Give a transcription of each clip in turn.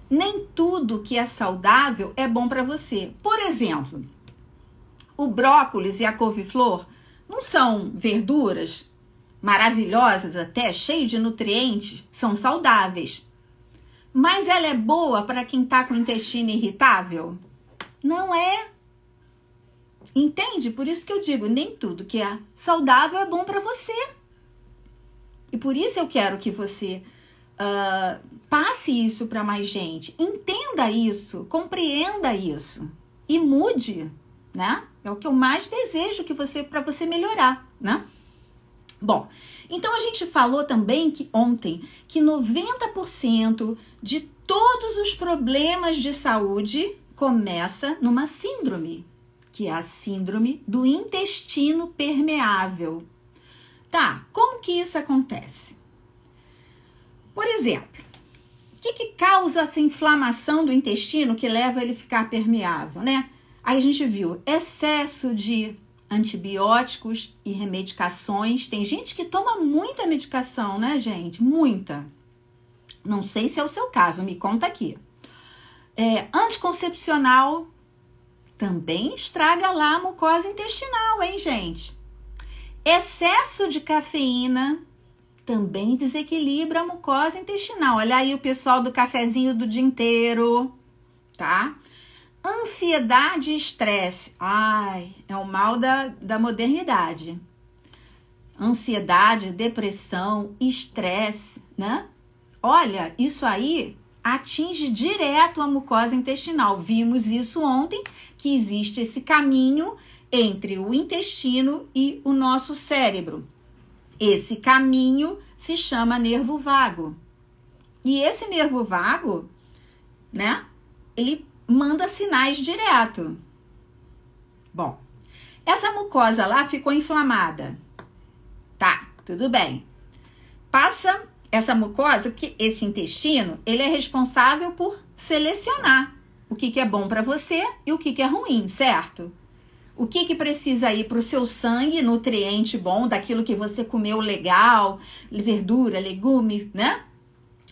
nem tudo que é saudável é bom para você. Por exemplo, o brócolis e a couve-flor não são verduras maravilhosas até, cheias de nutrientes, são saudáveis. Mas ela é boa para quem está com o intestino irritável? Não é. Entende? Por isso que eu digo, nem tudo que é saudável é bom para você. E por isso eu quero que você passe isso para mais gente. Entenda isso, compreenda isso e mude, né? É o que eu mais desejo para você melhorar, né? Bom, então a gente falou também ontem que 90% de todos os problemas de saúde começa numa síndrome, que é a síndrome do intestino permeável. Tá, como que isso acontece? Por exemplo, o que causa essa inflamação do intestino que leva ele a ficar permeável, né? Aí a gente viu excesso de antibióticos e remedicações. Tem gente que toma muita medicação, né, gente? Muita. Não sei se é o seu caso, me conta aqui. Anticoncepcional também estraga lá a mucosa intestinal, hein, gente? Excesso de cafeína também desequilibra a mucosa intestinal. Olha aí o pessoal do cafezinho do dia inteiro, tá? Ansiedade e estresse. Ai, é o mal da modernidade. Ansiedade, depressão, estresse, né? Olha, isso aí atinge direto a mucosa intestinal. Vimos isso ontem, que existe esse caminho entre o intestino e o nosso cérebro. Esse caminho se chama nervo vago. E esse nervo vago, né, ele manda sinais direto. Bom, essa mucosa lá ficou inflamada. Tá, tudo bem. Passa essa mucosa, que esse intestino, ele é responsável por selecionar o que é bom para você e o que é ruim, certo? O que precisa ir para o seu sangue, nutriente bom, daquilo que você comeu legal, verdura, legume, né?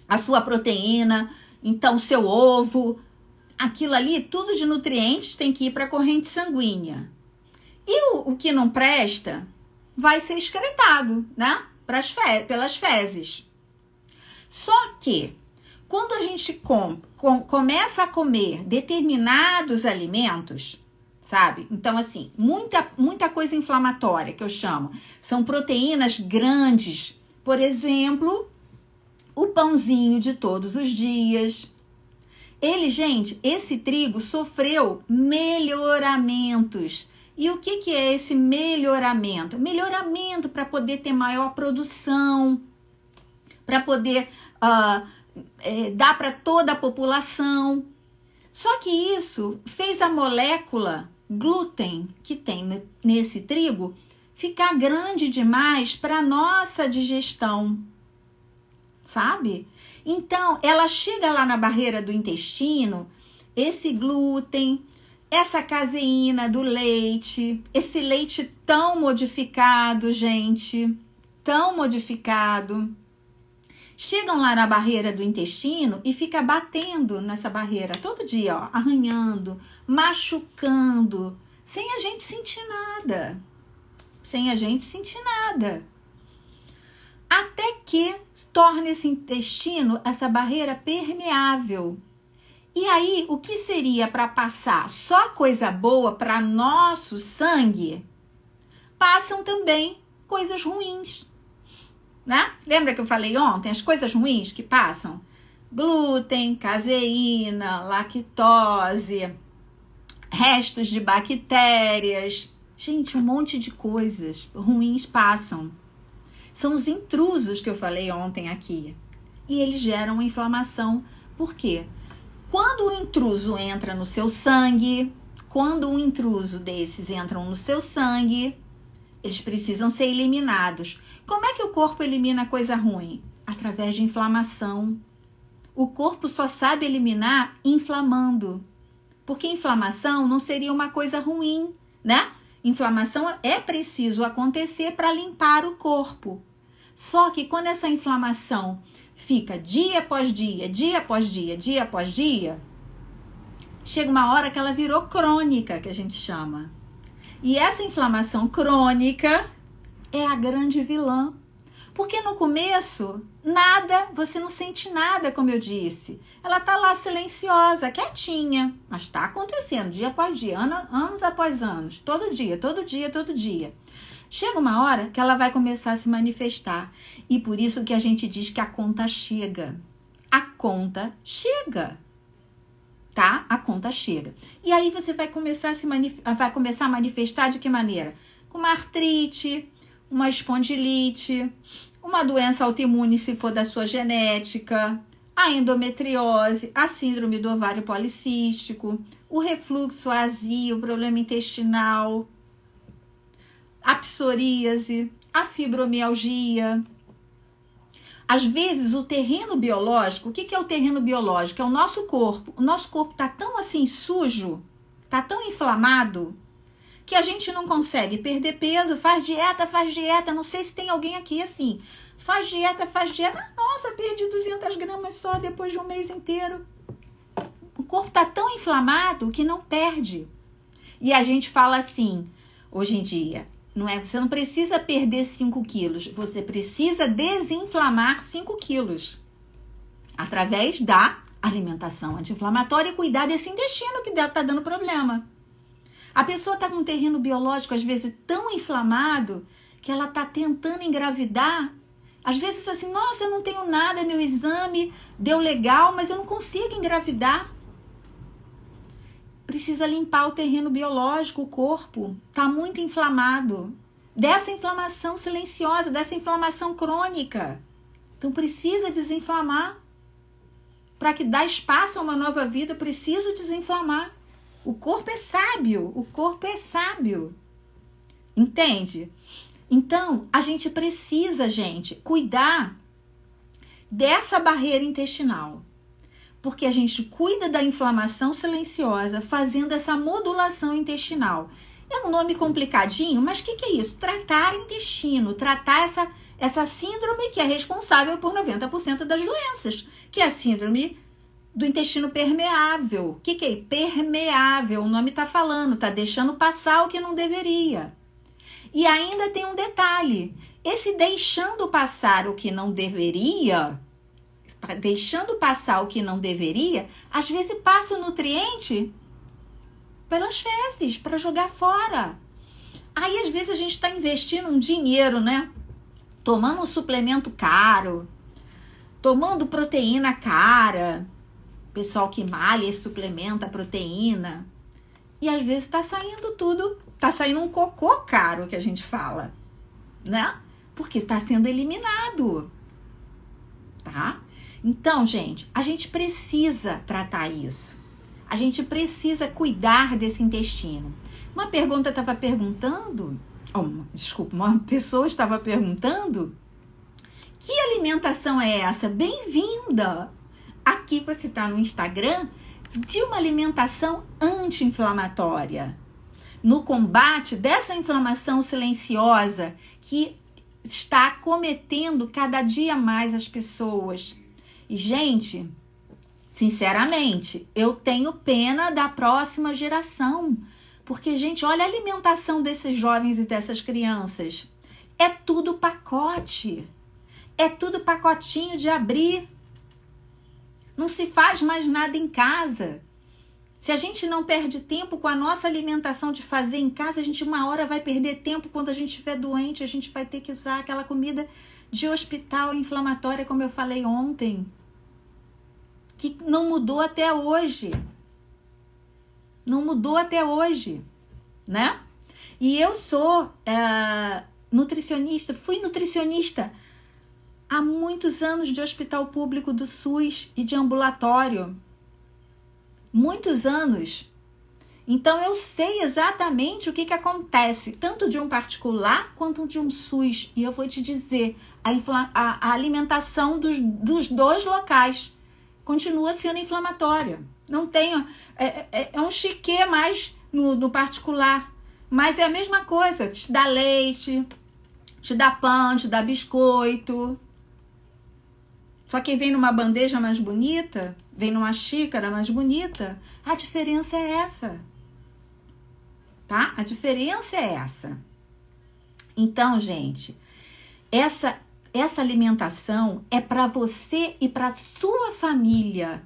A sua proteína, então seu ovo, aquilo ali, tudo de nutrientes tem que ir para a corrente sanguínea. E o que não presta vai ser excretado, né? Pelas fezes. Só que, quando a gente começa a comer determinados alimentos, sabe? Então, assim, muita coisa inflamatória, que eu chamo, são proteínas grandes. Por exemplo, o pãozinho de todos os dias. Gente, esse trigo sofreu melhoramentos. E o que é esse melhoramento? Melhoramento para poder ter maior produção, para poder dar para toda a população. Só que isso fez a molécula glúten que tem nesse trigo ficar grande demais para nossa digestão, sabe? Então, ela chega lá na barreira do intestino, esse glúten, essa caseína do leite, esse leite tão modificado, gente, tão modificado, chegam lá na barreira do intestino e fica batendo nessa barreira todo dia, ó, arranhando, machucando, sem a gente sentir nada. Sem a gente sentir nada. Até que torna esse intestino, essa barreira permeável. E aí, o que seria para passar só coisa boa para nosso sangue, passam também coisas ruins. Né? Lembra que eu falei ontem, as coisas ruins que passam? Glúten, caseína, lactose, restos de bactérias. Gente, um monte de coisas ruins passam. São os intrusos que eu falei ontem aqui. E eles geram inflamação. Por quê? Quando o intruso entra no seu sangue, quando um intruso desses entram no seu sangue, eles precisam ser eliminados. Como é que o corpo elimina coisa ruim? Através de inflamação. O corpo só sabe eliminar inflamando. Porque inflamação não seria uma coisa ruim, né? Inflamação é preciso acontecer para limpar o corpo. Só que quando essa inflamação fica dia após dia, dia após dia, dia após dia, chega uma hora que ela virou crônica, que a gente chama. E essa inflamação crônica é a grande vilã. Porque no começo, nada, você não sente nada, como eu disse. Ela tá lá silenciosa, quietinha, mas está acontecendo dia após dia, anos após anos, todo dia, todo dia, todo dia. Chega uma hora que ela vai começar a se manifestar. E por isso que a gente diz que a conta chega. A conta chega. Tá? A conta chega. E aí você vai começar a manifestar de que maneira? Com uma artrite, uma espondilite, uma doença autoimune se for da sua genética, a endometriose, a síndrome do ovário policístico, o refluxo, a azia, o problema intestinal, a psoríase, a fibromialgia. Às vezes o terreno biológico, o que é o terreno biológico? É o nosso corpo. O nosso corpo está tão assim sujo, está tão inflamado, que a gente não consegue perder peso, faz dieta, não sei se tem alguém aqui assim, faz dieta, nossa, perdi 200 gramas só depois de um mês inteiro. O corpo está tão inflamado que não perde. E a gente fala assim, hoje em dia, você não precisa perder 5 quilos, você precisa desinflamar 5 quilos, através da alimentação anti-inflamatória e cuidar desse intestino que está dando problema. A pessoa está com um terreno biológico, às vezes, tão inflamado, que ela está tentando engravidar. Às vezes, assim, nossa, eu não tenho nada, meu exame deu legal, mas eu não consigo engravidar. Precisa limpar o terreno biológico, o corpo está muito inflamado. Dessa inflamação silenciosa, dessa inflamação crônica. Então, precisa desinflamar. Para que dá espaço a uma nova vida, preciso desinflamar. O corpo é sábio, o corpo é sábio. Entende? Então, a gente precisa, gente, cuidar dessa barreira intestinal. Porque a gente cuida da inflamação silenciosa fazendo essa modulação intestinal. É um nome complicadinho, mas o que é isso? Tratar intestino, tratar essa síndrome que é responsável por 90% das doenças, que é a síndrome do intestino permeável. O que é permeável? O nome está falando, está deixando passar o que não deveria. E ainda tem um detalhe, esse deixando passar o que não deveria, às vezes passa o nutriente pelas fezes, para jogar fora. Aí, às vezes, a gente está investindo um dinheiro, né? Tomando um suplemento caro, tomando proteína cara, pessoal que malha e suplementa proteína, e às vezes está saindo tudo, está saindo um cocô caro, que a gente fala, né? Porque está sendo eliminado, tá? Então, gente, a gente precisa tratar isso. A gente precisa cuidar desse intestino. Uma pessoa estava perguntando, que alimentação é essa? Bem-vinda! Aqui você está no Instagram de uma alimentação anti-inflamatória. No combate dessa inflamação silenciosa que está acometendo cada dia mais as pessoas. E, gente, sinceramente, eu tenho pena da próxima geração. Porque, gente, olha a alimentação desses jovens e dessas crianças. É tudo pacote. É tudo pacotinho de abrir. Não se faz mais nada em casa. Se a gente não perde tempo com a nossa alimentação de fazer em casa, a gente uma hora vai perder tempo quando a gente estiver doente, a gente vai ter que usar aquela comida de hospital inflamatória, como eu falei ontem, que não mudou até hoje. Não mudou até hoje, né? E eu sou nutricionista, fui nutricionista há muitos anos de hospital público do SUS e de ambulatório. Muitos anos. Então, eu sei exatamente o que acontece, tanto de um particular quanto de um SUS. E eu vou te dizer, a alimentação dos dois locais continua sendo inflamatória. Não tem, é um chiquê mais no particular, mas é a mesma coisa, te dá leite, te dá pão, te dá biscoito. Só que vem numa bandeja mais bonita, vem numa xícara mais bonita. A diferença é essa, tá? A diferença é essa. Então, gente, essa alimentação é para você e para sua família.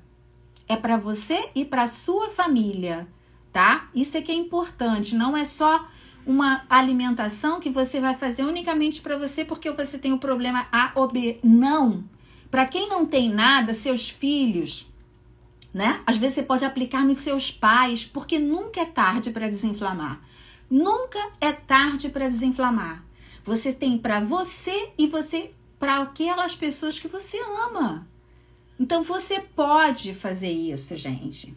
É para você e para sua família, tá? Isso é que é importante, não é só uma alimentação que você vai fazer unicamente para você porque você tem o problema A ou B. Não. Para quem não tem nada, seus filhos, né? Às vezes você pode aplicar nos seus pais, porque nunca é tarde para desinflamar. Nunca é tarde para desinflamar. Você tem para você e você para aquelas pessoas que você ama. Então você pode fazer isso, gente.